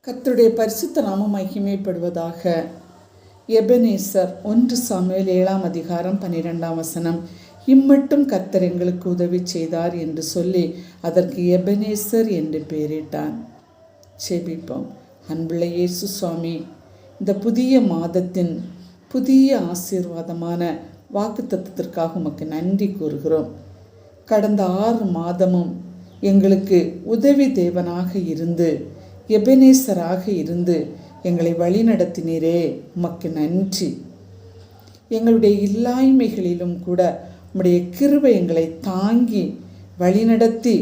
கர்த்தருடைய பரிசுத்த நாமம் மகிமைப்படுவதாக. எபெனேசர் 1 சாமுவேல் 7ஆம் அதிகாரம் 12ஆம் வசனம். இம்மட்டும் கர்த்தர் எங்களுக்கு உதவி செய்தார் என்று சொல்லி அதற்கு எபெனேசர் என்று பெயரிட்டான். செபிப்போம். அன்புள்ள இயேசு சுவாமி, இந்த புதிய மாதத்தின் புதிய ஆசீர்வாதமான வாக்குத்தத்தத்திற்காக உமக்கு நன்றி கூறுகிறோம். கடந்த 6 மாதமும் எங்களுக்கு உதவி தேவனாக இருந்து, எபெனேசராக இருந்து எங்களை வழிநடத்தினீரே, உமக்கு நன்றி. எங்களுடைய இல்லாய்மைகளிலும் கூட உம்முடைய கிருபை எங்களை தாங்கி வழிநடத்தி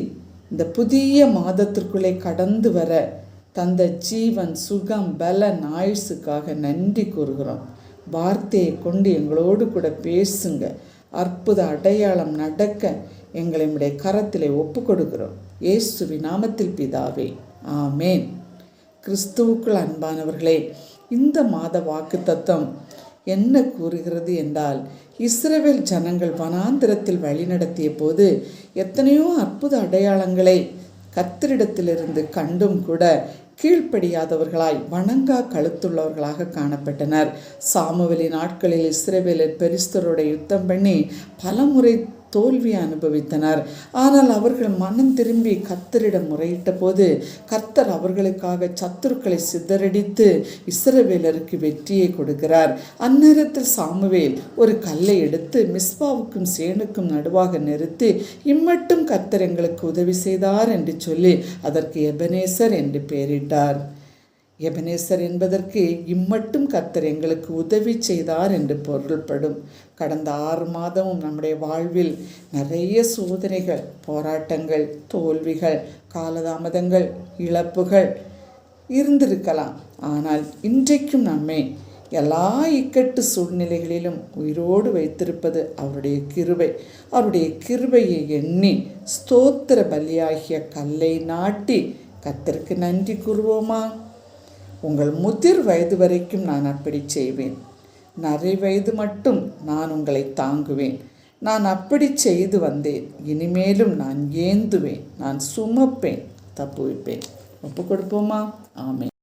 இந்த புதிய மாதத்திற்குள்ளே கடந்து வர தந்த ஜீவன், சுகம், பலன், ஆயுசுக்காக நன்றி கூறுகிறோம். வார்த்தையை கொண்டு எங்களோடு கூட பேசுங்க. அற்புத அடையாளம் நடக்க எங்களை உம்முடைய கரத்திலே ஒப்பு கொடுக்கிறோம். இயேசுவின் நாமத்தில் பிதாவே, ஆமேன். கிறிஸ்துவுக்குள் அன்பானவர்களே, இந்த மாத வாக்குத்தத்தம் என்ன கூறுகிறது என்றால், இஸ்ரவேல் ஜனங்கள் வனாந்திரத்தில் வழிநடத்திய போது எத்தனையோ அற்புத அடையாளங்களை கர்த்தரிடத்திலிருந்து கண்டும் கூட கீழ்ப்படியாதவர்களாய் வணங்கா கழுத்துள்ளவர்களாக காணப்பட்டனர். சாமுவேலின் நாட்களில் இஸ்ரவேலர் பெலிஸ்தரோட யுத்தம் பண்ணி பலமுறை தோல்வியை அனுபவித்தனர். ஆனால் அவர்கள் மனம் திரும்பி கர்த்தரிடம் முறையிட்ட போது கர்த்தர் அவர்களுக்காக சத்துருக்களை சிதறடித்து இஸ்ரவேலருக்கு வெற்றியை கொடுக்கிறார். அந்நேரத்தில் சாமுவேல் ஒரு கல்லை எடுத்து மிஸ்பாவுக்கும் சேனுக்கும் நடுவாக நிறுத்தி, இம்மட்டும் கர்த்தர் எங்களுக்கு உதவி செய்தார் என்று சொல்லி அதற்கு எபெனேசர் என்று பெயரிட்டார். எபெனேசர் என்பதற்கு இம்மட்டும் கர்த்தர் எங்களுக்கு உதவி செய்தார் என்று பொருள்படும். கடந்த 6 மாதமும் நம்முடைய வாழ்வில் நிறைய சோதனைகள், போராட்டங்கள், தோல்விகள், காலதாமதங்கள், இழப்புகள் இருந்திருக்கலாம். ஆனால் இன்றைக்கும் நம்மை எல்லா இக்கட்டு சூழ்நிலைகளிலும் உயிரோடு வைத்திருப்பது அவருடைய கிருபை. அவருடைய கிருபையை எண்ணி ஸ்தோத்திர பலியாகிய கல்லை நாட்டி கர்த்தருக்கு நன்றி கூறுவோமா? உங்கள் முதிர் வயது வரைக்கும் நான் அப்படி செய்வேன். நரை வயது மட்டும் நான் உங்களை தாங்குவேன். நான் அப்படி செய்து வந்தேன். இனிமேலும் நான் ஏந்துவேன், நான் சுமப்பேன், தப்புவிப்பேன். ஒப்பு கொடுப்போமா? ஆமென்.